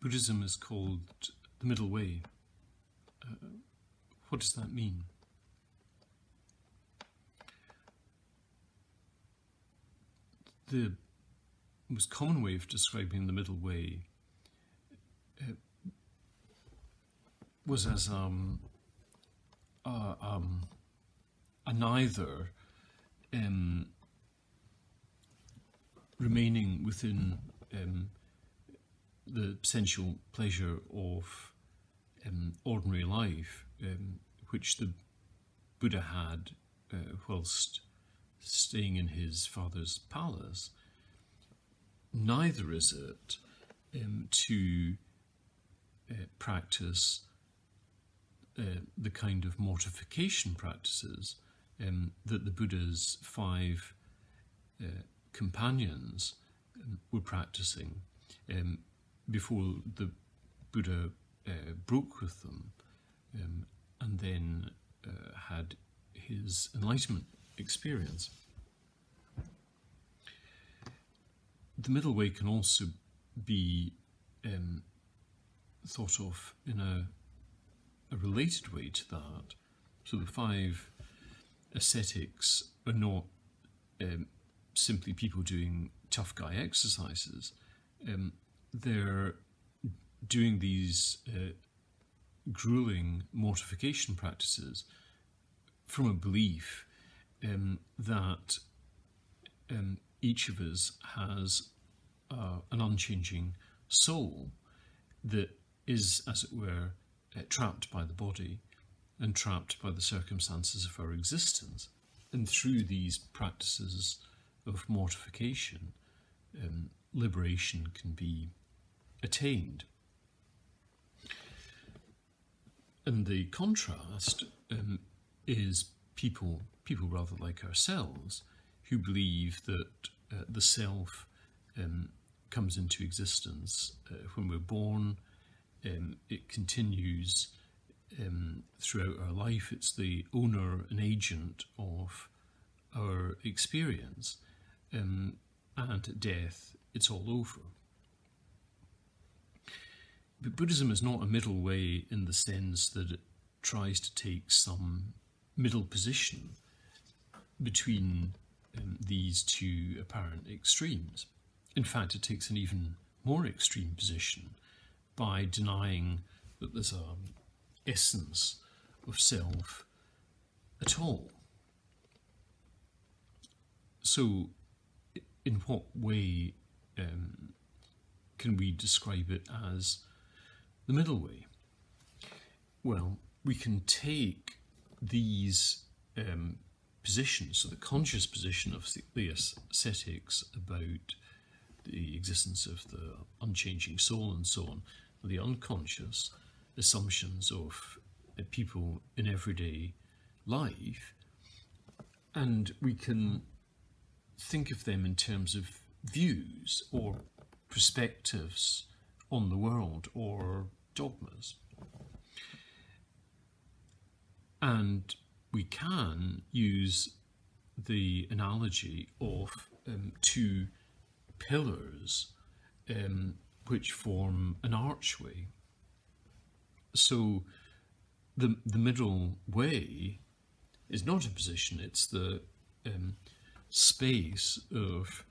Buddhism is called the middle way. What does that mean? The most common way of describing the middle way was as a neither remaining within the sensual pleasure of ordinary life, which the Buddha had whilst staying in his father's palace, neither is it to practice the kind of mortification practices that the Buddha's 5 companions were practicing before the Buddha broke with them and then had his enlightenment experience. The middle way can also be thought of in a related way to that. So the 5 ascetics are not simply people doing tough guy exercises. They're doing these grueling mortification practices from a belief that each of us has an unchanging soul that is, as it were, trapped by the body and trapped by the circumstances of our existence. And through these practices of mortification, liberation can be attained. And the contrast is people rather like ourselves, who believe that the self comes into existence when we're born. It continues throughout our life. It's the owner and agent of our experience, and at death it's all over. But Buddhism is not a middle way in the sense that it tries to take some middle position between these 2 apparent extremes. In fact, it takes an even more extreme position by denying that there's an essence of self at all. So, in what way can we describe it as the middle way? Well, we can take these positions, so the conscious position of the ascetics about the existence of the unchanging soul and so on, and the unconscious assumptions of people in everyday life, and we can think of them in terms of views or perspectives on the world or dogmas. And we can use the analogy of 2 pillars which form an archway. So the middle way is not a position, it's the space of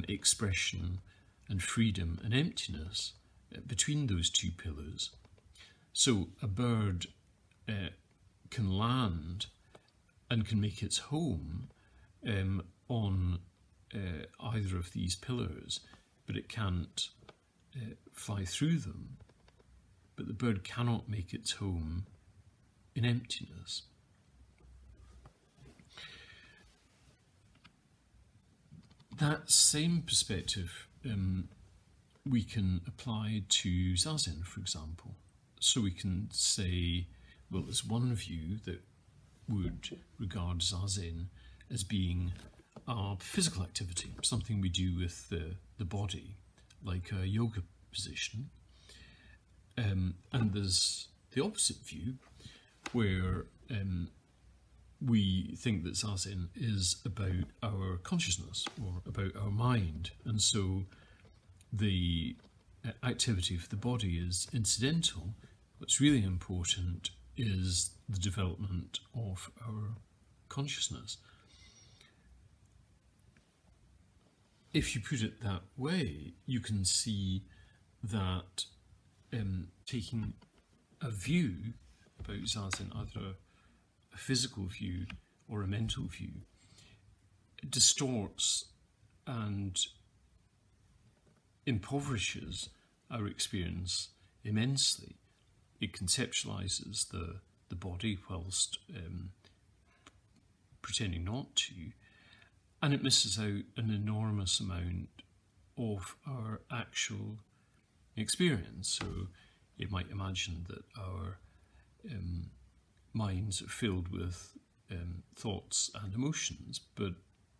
expression and freedom and emptiness between those 2 pillars. So a bird can land and can make its home on either of these pillars, but it can't fly through them. But the bird cannot make its home in emptiness. That same perspective we can apply to Zazen, for example. So we can say, well, there's one view that would regard Zazen as being a physical activity, something we do with the body, like a yoga position. And there's the opposite view, where we think that Zazen is about our consciousness or about our mind, and so the activity of the body is incidental. What's really important is the development of our consciousness. If you put it that way, you can see that taking a view about Zazen, either a physical view or a mental view, distorts and impoverishes our experience immensely. It conceptualizes the body whilst pretending not to, and it misses out an enormous amount of our actual experience. So you might imagine that our minds are filled with thoughts and emotions, but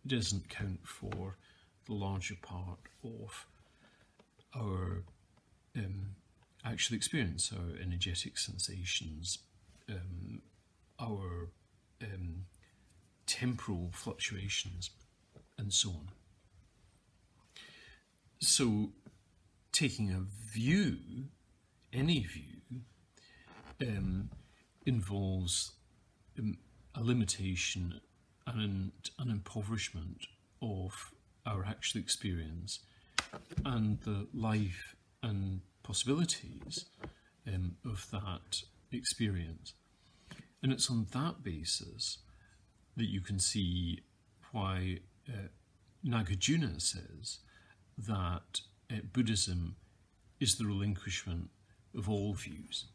it doesn't count for the larger part of our actual experience, our energetic sensations, our temporal fluctuations, and so on. So taking a view, any view, involves a limitation and an impoverishment of our actual experience and the life and possibilities of that experience. And it's on that basis that you can see why Nagarjuna says that Buddhism is the relinquishment of all views.